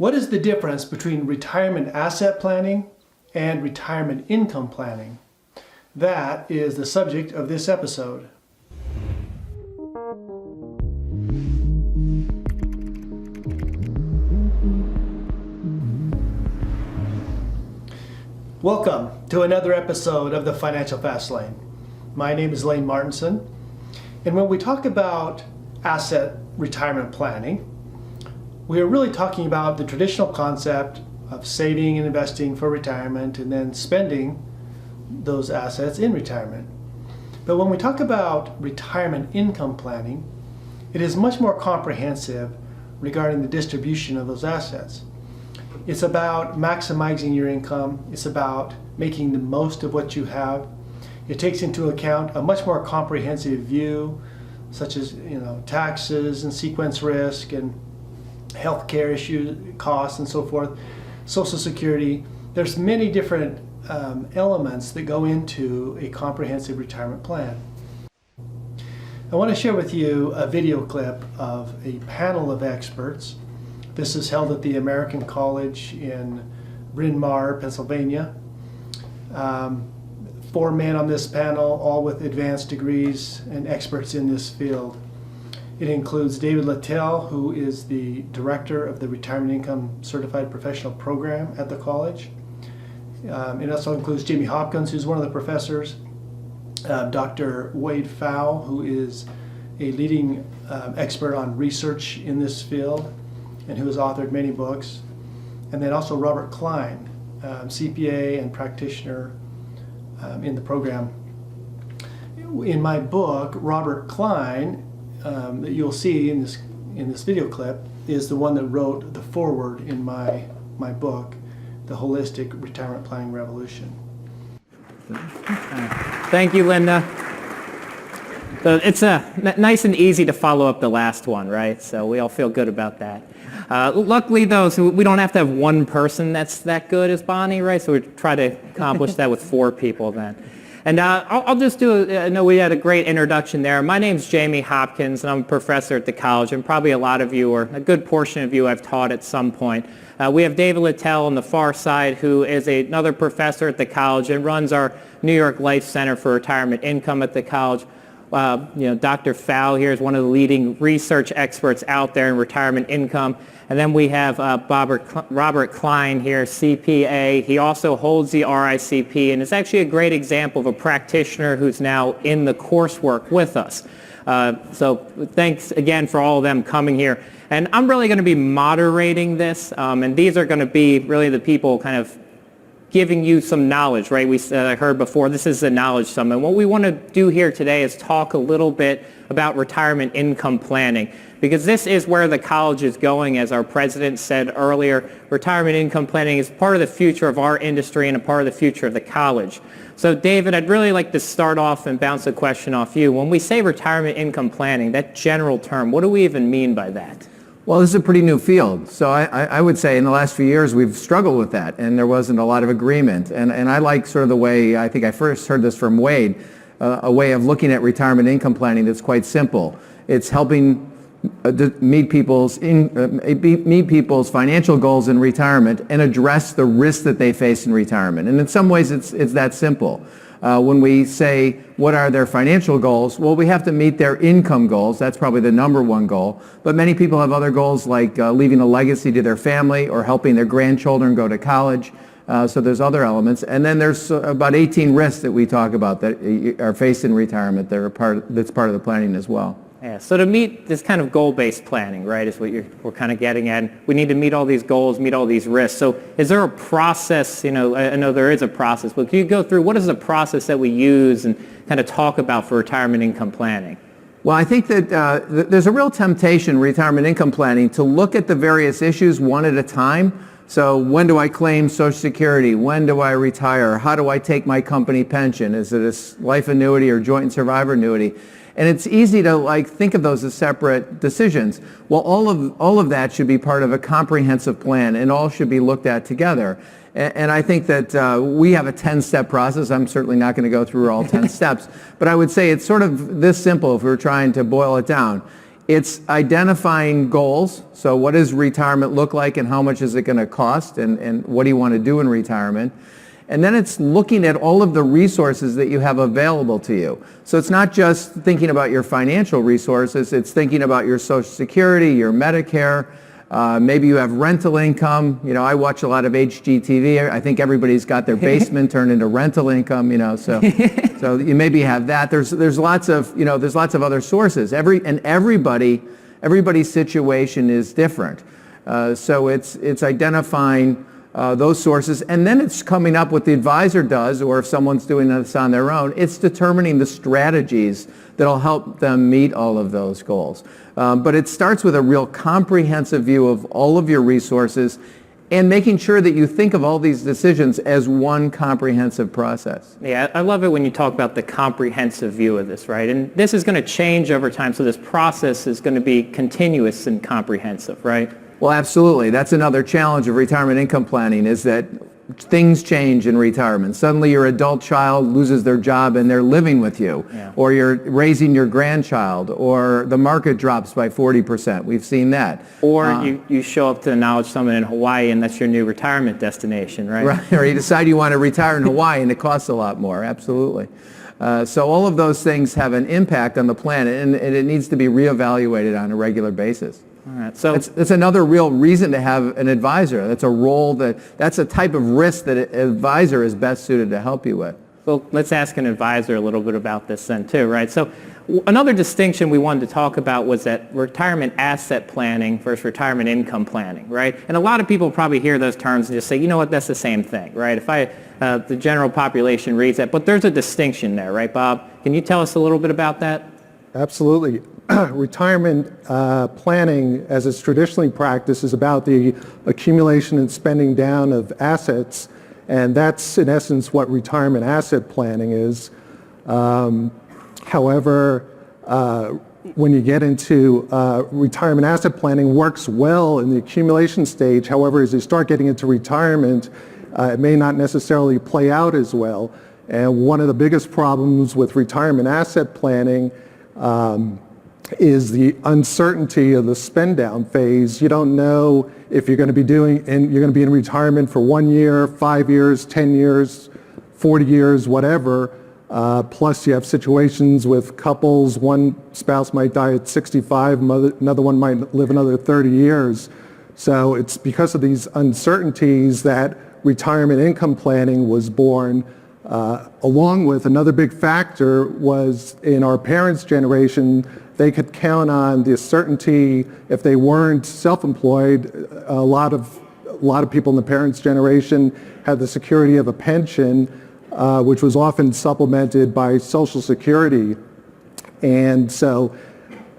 What is the difference between retirement asset planning and retirement income planning? That is the subject of this episode. Welcome to another episode of the Financial Fast Lane. My name is Lane Martinson, and when we talk about asset retirement planning, we are really talking about the traditional concept of saving and investing for retirement and then spending those assets in retirement. But when we talk about retirement income planning, it is much more comprehensive regarding the distribution of those assets. It's about maximizing your income. It's about making the most of what you have. It takes into account a much more comprehensive view, such as taxes and sequence risk and healthcare issues, costs, and so forth, Social Security. There's many different elements that go into a comprehensive retirement plan. I want to share with you a video clip of a panel of experts. This is held at the American College in Bryn Mawr, Pennsylvania. 4 men on this panel, all with advanced degrees and experts in this field. It includes David Littell, who is the director of the Retirement Income Certified Professional Program at the college. It also includes Jamie Hopkins, who's one of the professors, Dr. Wade Pfau, who is a leading expert on research in this field and who has authored many books, and then also Robert Klein, CPA and practitioner in the program. In my book, Robert Klein, that you'll see in this video clip, is the one that wrote the foreword in my book, The Holistic Retirement Planning Revolution. Thank you, Linda. So it's nice and easy to follow up the last one, right? So we all feel good about that. Luckily, though, so we don't have to have one person that's that good as Bonnie, right? So we try to accomplish that with 4 people then. And I'll just I know we had a great introduction there. My name's Jamie Hopkins, and I'm a professor at the college, and probably a lot of you, or a good portion of you, I've taught at some point. We have David Littell on the far side, who is another professor at the college and runs our New York Life Center for Retirement Income at the college. Dr. Pfau here is one of the leading research experts out there in retirement income. And then we have Robert Klein here, CPA. He also holds the RICP, and it's actually a great example of a practitioner who's now in the coursework with us. So thanks again for all of them coming here. And I'm really going to be moderating this, and these are going to be really the people kind of giving you some knowledge, right? I heard before, this is the Knowledge Summit. What we want to do here today is talk a little bit about retirement income planning, because this is where the college is going. As our president said earlier, retirement income planning is part of the future of our industry and a part of the future of the college. So David, I'd really like to start off and bounce a question off you. When we say retirement income planning, that general term, what do we even mean by that? Well, this is a pretty new field, so I would say in the last few years we've struggled with that, and there wasn't a lot of agreement. And I like sort of the way, I think I first heard this from Wade, a way of looking at retirement income planning that's quite simple. It's helping meet people's financial goals in retirement and address the risks that they face in retirement. And in some ways it's that simple. When we say, what are their financial goals? Well, we have to meet their income goals. That's probably the number one goal. But many people have other goals like leaving a legacy to their family or helping their grandchildren go to college. So there's other elements. And then there's about 18 risks that we talk about that are faced in retirement that's part of the planning as well. Yeah, so to meet this kind of goal-based planning, right, is what we're kind of getting at. We need to meet all these goals, meet all these risks. So is there a process, I know there is a process, but can you go through what is the process that we use and kind of talk about for retirement income planning? Well, I think that there's a real temptation in retirement income planning to look at the various issues one at a time. So when do I claim Social Security? When do I retire? How do I take my company pension? Is it a life annuity or joint and survivor annuity? And it's easy to think of those as separate decisions. Well, all of that should be part of a comprehensive plan, and all should be looked at together. And I think that we have a 10-step process. I'm certainly not going to go through all 10 steps, but I would say it's sort of this simple if we were trying to boil it down. It's identifying goals. So what does retirement look like and how much is it going to cost and what do you want to do in retirement? And then it's looking at all of the resources that you have available to you. So it's not just thinking about your financial resources, it's thinking about your Social Security, your Medicare, maybe you have rental income. You know, I watch a lot of HGTV. I think everybody's got their basement turned into rental income, you know, so you maybe have that. There's lots of, you know, there's lots of other sources. Everybody's situation is different. So it's identifying those sources, and then it's coming up what the advisor does, or if someone's doing this on their own, it's determining the strategies that'll help them meet all of those goals. But it starts with a real comprehensive view of all of your resources and making sure that you think of all these decisions as one comprehensive process. Yeah, I love it when you talk about the comprehensive view of this, right? And this is going to change over time, so this process is going to be continuous and comprehensive, right? Well, absolutely. That's another challenge of retirement income planning, is that things change in retirement. Suddenly your adult child loses their job and they're living with you, or you're raising your grandchild, or the market drops by 40%. We've seen that. Or you show up to the Knowledge Summit in Hawaii and that's your new retirement destination, right? Right. Or you decide you want to retire in Hawaii and it costs a lot more. Absolutely. So all of those things have an impact on the plan, and it needs to be reevaluated on a regular basis. All right, so it's another real reason to have an advisor. That's a role that's a type of risk that an advisor is best suited to help you with. well, let's ask an advisor a little bit about this then too, right? So another distinction we wanted to talk about was that retirement asset planning versus retirement income planning, right? And a lot of people probably hear those terms and just say, you know what, that's the same thing, right? If the general population reads that, but there's a distinction there, right, Bob? Can you tell us a little bit about that? Absolutely. Retirement planning, as it's traditionally practiced, is about the accumulation and spending down of assets, and that's in essence what retirement asset planning is. However, when you get into retirement asset planning, works well in the accumulation stage. However, as you start getting into retirement, it may not necessarily play out as well. And one of the biggest problems with retirement asset planning is the uncertainty of the spend down phase. You don't know if you're going to be in retirement for 1 year, 5 years, 10 years, 40 years, whatever. Plus you have situations with couples, one spouse might die at 65, another one might live another 30 years. So it's because of these uncertainties that retirement income planning was born. Along with another big factor was in our parents' generation, they could count on the certainty if they weren't self-employed. A lot of people in the parents' generation had the security of a pension, which was often supplemented by Social Security. And so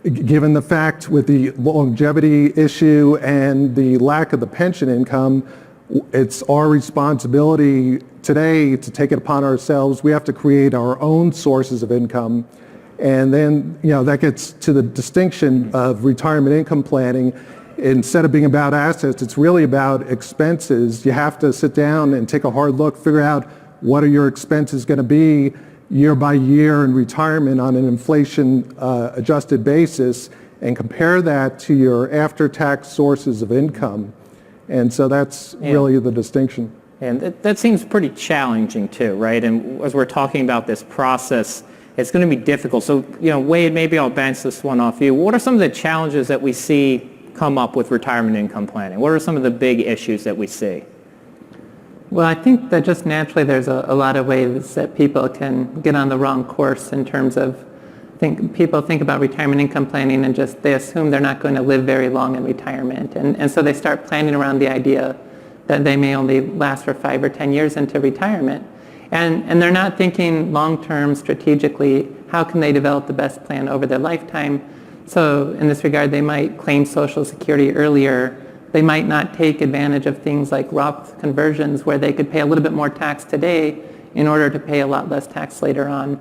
given the fact with the longevity issue and the lack of the pension income, it's our responsibility today to take it upon ourselves. We have to create our own sources of income. And then, that gets to the distinction of retirement income planning. Instead of being about assets, it's really about expenses. You have to sit down and take a hard look, figure out what are your expenses going to be year by year in retirement on an inflation adjusted basis, and compare that to your after-tax sources of income. And so that's really the distinction. And that seems pretty challenging too, right? And as we're talking about this process, it's going to be difficult. So, Wade, maybe I'll bounce this one off you. What are some of the challenges that we see come up with retirement income planning? What are some of the big issues that we see? Well, I think that just naturally there's a lot of ways that people can get on the wrong course in terms of people think about retirement income planning and just they assume they're not going to live very long in retirement. And so they start planning around the idea that they may only last for 5 or 10 years into retirement. And they're not thinking long-term strategically, how can they develop the best plan over their lifetime? So in this regard, they might claim Social Security earlier. They might not take advantage of things like Roth conversions where they could pay a little bit more tax today in order to pay a lot less tax later on.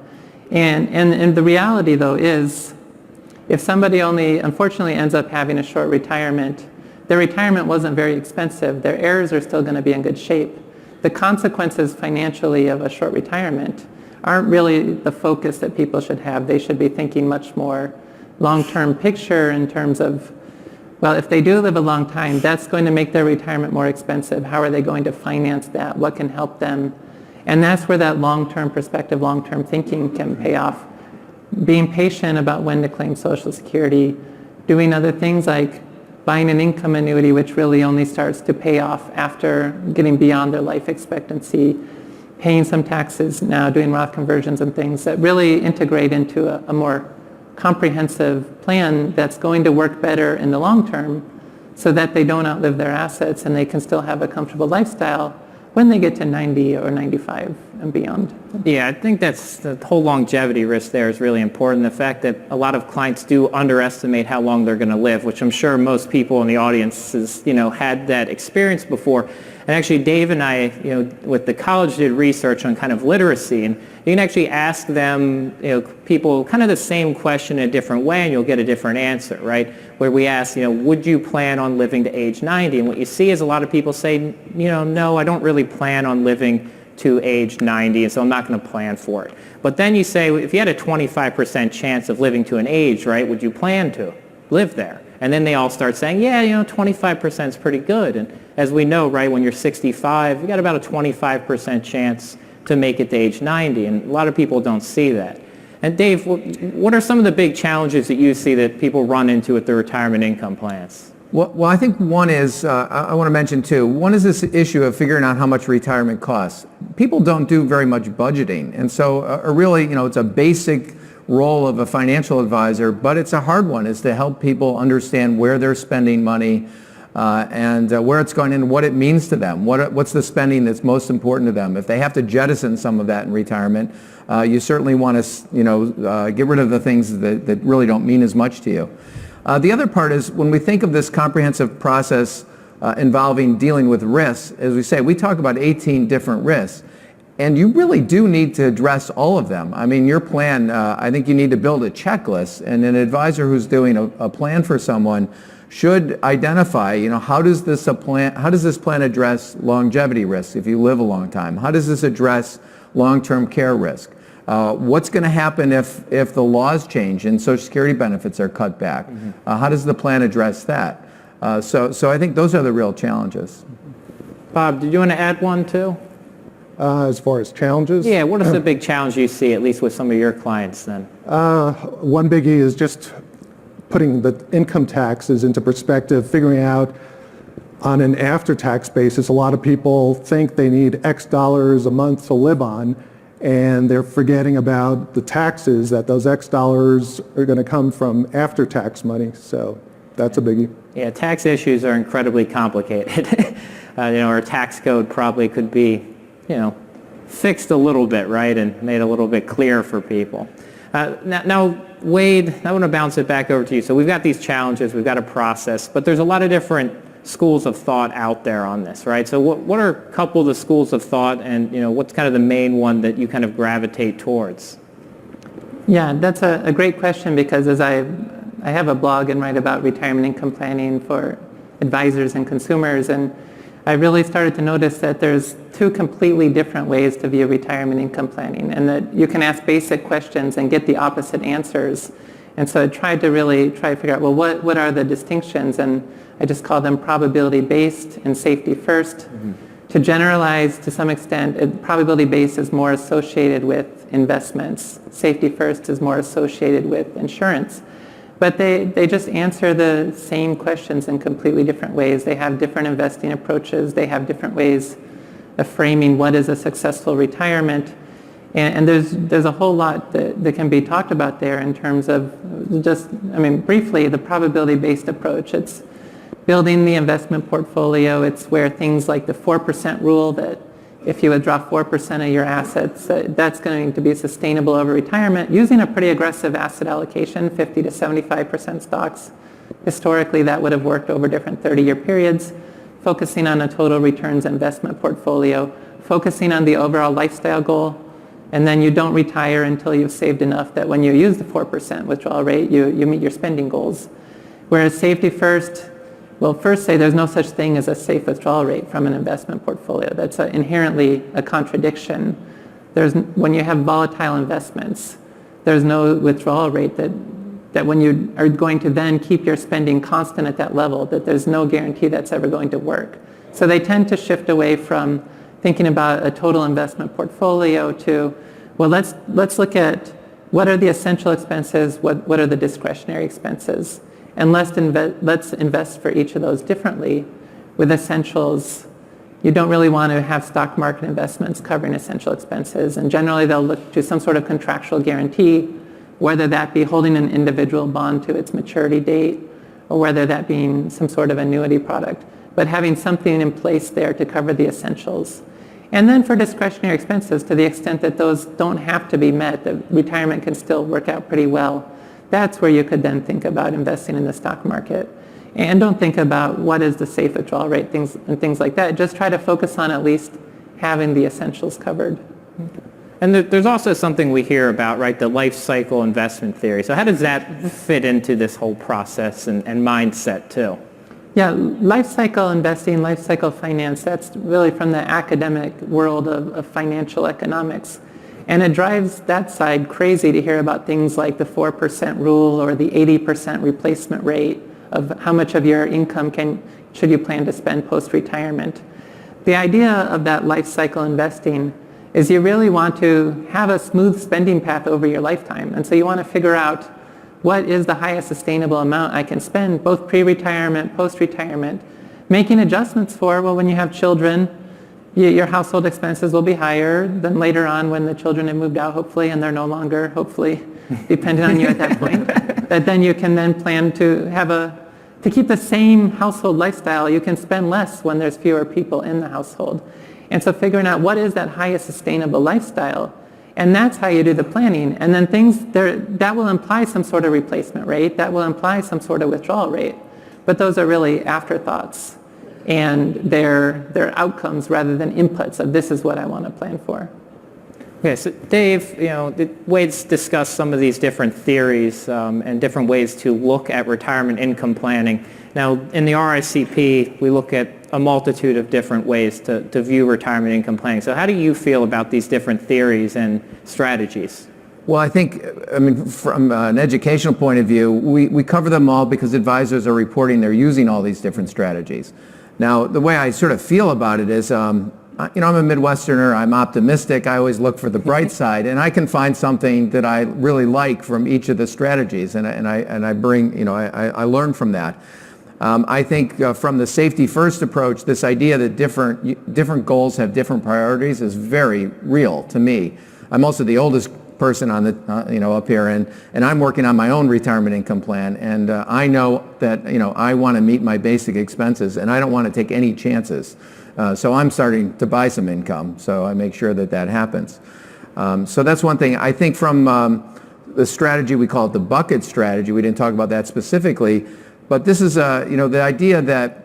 And the reality, though, is if somebody only unfortunately ends up having a short retirement, their retirement wasn't very expensive. Their heirs are still going to be in good shape. The consequences financially of a short retirement aren't really the focus that people should have. They should be thinking much more long-term picture in terms of, well, if they do live a long time, that's going to make their retirement more expensive. How are they going to finance that? What can help them? And that's where that long-term perspective, long-term thinking can pay off. Being patient about when to claim Social Security, doing other things like buying an income annuity, which really only starts to pay off after getting beyond their life expectancy, paying some taxes now, doing Roth conversions and things that really integrate into a more comprehensive plan that's going to work better in the long term so that they don't outlive their assets and they can still have a comfortable lifestyle when they get to 90 or 95 and beyond. Yeah, I think that's the whole longevity risk there is really important. The fact that a lot of clients do underestimate how long they're going to live, which I'm sure most people in the audience has, had that experience before. And actually, Dave and I, with the college, did research on kind of literacy, and you can actually ask them, people kind of the same question in a different way, and you'll get a different answer, right? Where we ask, would you plan on living to age 90? And what you see is a lot of people say, no, I don't really plan on living to age 90, and so I'm not going to plan for it. But then you say, if you had a 25% chance of living to an age, right, would you plan to live there? And then they all start saying, yeah, 25% is pretty good. And as we know, right, when you're 65, you got about a 25% chance to make it to age 90. And a lot of people don't see that. And Dave, what are some of the big challenges that you see that people run into with their retirement income plans? Well, I think one is, I want to mention two. One is this issue of figuring out how much retirement costs. People don't do very much budgeting. And so really, it's a basic role of a financial advisor, but it's a hard one, is to help people understand where they're spending money and where it's going and what it means to them. What's the spending that's most important to them? If they have to jettison some of that in retirement, you certainly want to get rid of the things that really don't mean as much to you. The other part is when we think of this comprehensive process involving dealing with risks, as we say, we talk about 18 different risks. And you really do need to address all of them. I mean, your plan, I think you need to build a checklist, and an advisor who's doing a plan for someone should identify, how does this plan address longevity risk if you live a long time? How does this address long-term care risk? What's going to happen if the laws change and Social Security benefits are cut back? How does the plan address that? So I think those are the real challenges. Bob, did you want to add one too? As far as challenges? Yeah, what is the big challenge you see, at least with some of your clients then? One biggie is just putting the income taxes into perspective, figuring out on an after-tax basis. A lot of people think they need X dollars a month to live on, and they're forgetting about the taxes, that those X dollars are going to come from after-tax money. So that's a biggie. Yeah, tax issues are incredibly complicated. Our tax code probably could be fixed a little bit, right, and made a little bit clearer for people. Now, Wade, I want to bounce it back over to you. So we've got these challenges, we've got a process, but there's a lot of different schools of thought out there on this, right? So what are a couple of the schools of thought, and what's kind of the main one that you kind of gravitate towards? Yeah, that's a great question, because as I have a blog and write about retirement income planning for advisors and consumers, and I really started to notice that there's two completely different ways to view retirement income planning, and that you can ask basic questions and get the opposite answers. And so I tried to figure out, well, what are the distinctions? And I just call them probability-based and safety-first. To generalize to some extent, probability-based is more associated with investments. Safety-first is more associated with insurance. But they just answer the same questions in completely different ways. They have different investing approaches. They have different ways of framing what is a successful retirement. And there's a whole lot that can be talked about there in terms of briefly, the probability-based approach. It's building the investment portfolio. It's where things like the 4% rule, that if you withdraw 4% of your assets, that's going to be sustainable over retirement, using a pretty aggressive asset allocation, 50 to 75% stocks. Historically, that would have worked over different 30-year periods, focusing on a total returns investment portfolio, focusing on the overall lifestyle goal, and then you don't retire until you've saved enough that when you use the 4% withdrawal rate, you meet your spending goals. Whereas safety first, well, first say there's no such thing as a safe withdrawal rate from an investment portfolio. That's inherently a contradiction. When you have volatile investments, there's no withdrawal rate that that when you are going to then keep your spending constant at that level, that there's no guarantee that's ever going to work. So they tend to shift away from thinking about a total investment portfolio to, well, let's look at what are the essential expenses, what are the discretionary expenses, and let's invest for each of those differently. With essentials, you don't really want to have stock market investments covering essential expenses, and generally they'll look to some sort of contractual guarantee, whether that be holding an individual bond to its maturity date, or whether that being some sort of annuity product, but having something in place there to cover the essentials. And then for discretionary expenses, to the extent that those don't have to be met, the retirement can still work out pretty well. That's where you could then think about investing in the stock market. And don't think about what is the safe withdrawal rate, things like that. Just try to focus on at least having the essentials covered. And there's also something we hear about, right, the life cycle investment theory. So how does that fit into this whole process and mindset too? Yeah, life cycle investing, life cycle finance, that's really from the academic world of financial economics. And it drives that side crazy to hear about things like the 4% rule or the 80% replacement rate of how much of your income should you plan to spend post-retirement. The idea of that life cycle investing is you really want to have a smooth spending path over your lifetime. And so you want to figure out what is the highest sustainable amount I can spend, both pre-retirement, post-retirement, making adjustments for, well, when you have children, your household expenses will be higher than later on when the children have moved out, hopefully, and they're no longer, hopefully, dependent on you at that point. That then you can then plan to keep the same household lifestyle. You can spend less when there's fewer people in the household. And so figuring out what is that highest sustainable lifestyle, and that's how you do the planning. And then that will imply some sort of replacement rate, that will imply some sort of withdrawal rate. But those are really afterthoughts. And they're outcomes rather than inputs of this is what I want to plan for. Okay, so Dave, Wade's discussed some of these different theories and different ways to look at retirement income planning. Now, in the RICP, we look at a multitude of different ways to view retirement income planning. So how do you feel about these different theories and strategies? Well, I think, from an educational point of view, we cover them all because advisors are reporting they're using all these different strategies. Now, the way I sort of feel about it is, I'm a Midwesterner, I'm optimistic, I always look for the bright side, and I can find something that I really like from each of the strategies, and I bring, I learn from that. I think from the safety first approach, this idea that different goals have different priorities is very real to me. I'm also the oldest person on the up here, and I'm working on my own retirement income plan, and I know that I want to meet my basic expenses, and I don't want to take any chances. So I'm starting to buy some income, so I make sure that happens. So that's one thing. I think from the strategy, we call it the bucket strategy. We didn't talk about that specifically, but this is the idea that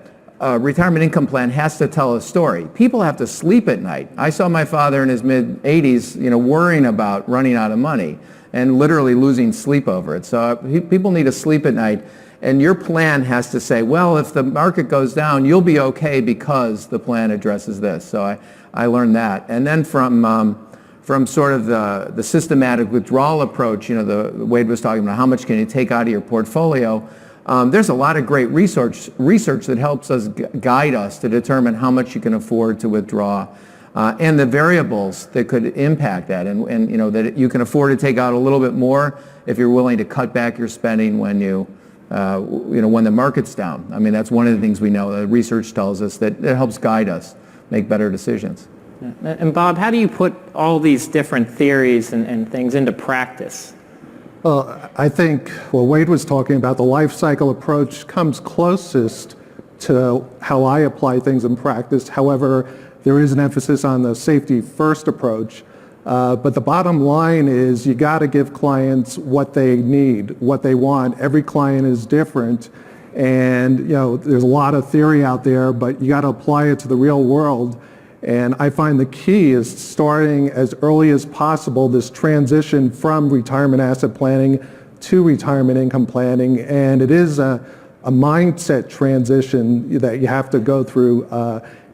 retirement income plan has to tell a story. People have to sleep at night. I saw my father in his mid-80s, worrying about running out of money and literally losing sleep over it. So people need to sleep at night. And your plan has to say, well, if the market goes down, you'll be okay because the plan addresses this. So I learned that. And then from sort of the systematic withdrawal approach, the Wade was talking about how much can you take out of your portfolio. There's a lot of great research that helps us guide us to determine how much you can afford to withdraw, and the variables that could impact that, and that you can afford to take out a little bit more if you're willing to cut back your spending when when the market's down. I mean, that's one of the things we know. The research tells us that it helps guide us make better decisions. And Bob, how do you put all these different theories and things into practice? Well, I think what Wade was talking about, the life cycle approach, comes closest to how I apply things in practice. However, there is an emphasis on the safety first approach. But the bottom line is you got to give clients what they need, what they want. Every client is different. And there's a lot of theory out there, but you got to apply it to the real world. And I find the key is starting as early as possible this transition from retirement asset planning to retirement income planning. And it is a mindset transition that you have to go through.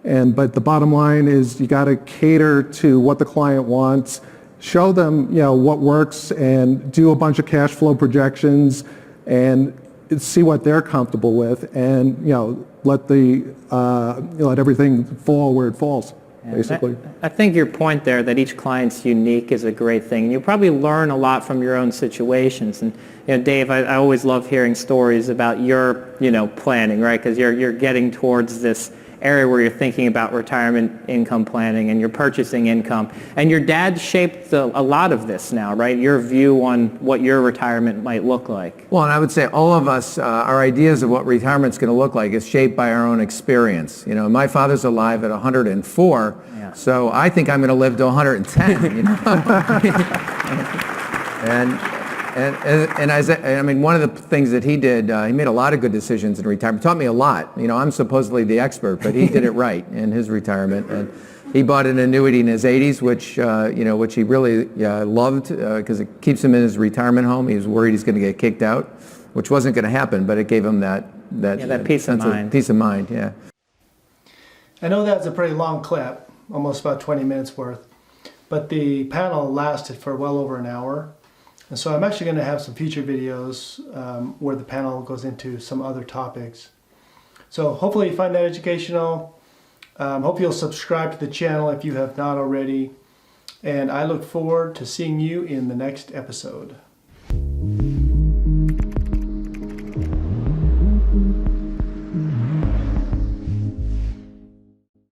But the bottom line is you got to cater to what the client wants, show them what works, and do a bunch of cash flow projections, and see what they're comfortable with, and let everything fall where it falls, basically. I think your point there that each client's unique is a great thing. And you'll probably learn a lot from your own situations. And Dave, I always love hearing stories about your planning, right? Because you're getting towards this area where you're thinking about retirement income planning and you're purchasing income. And your dad shaped a lot of this now, right? Your view on what your retirement might look like. Well, and I would say all of us, our ideas of what retirement's going to look like is shaped by our own experience. My father's alive at 104, so I think I'm going to live to 110. And one of the things that he did, he made a lot of good decisions in retirement. Taught me a lot. I'm supposedly the expert, but he did it right in his retirement. And he bought an annuity in his 80s, which he really loved because it keeps him in his retirement home. He was worried he's going to get kicked out, which wasn't going to happen, but it gave him that peace of mind. Peace of mind, yeah. I know that's a pretty long clip, almost about 20 minutes worth, but the panel lasted for well over an hour. And so I'm actually going to have some future videos where the panel goes into some other topics. So hopefully you find that educational. Hope you'll subscribe to the channel if you have not already. And I look forward to seeing you in the next episode.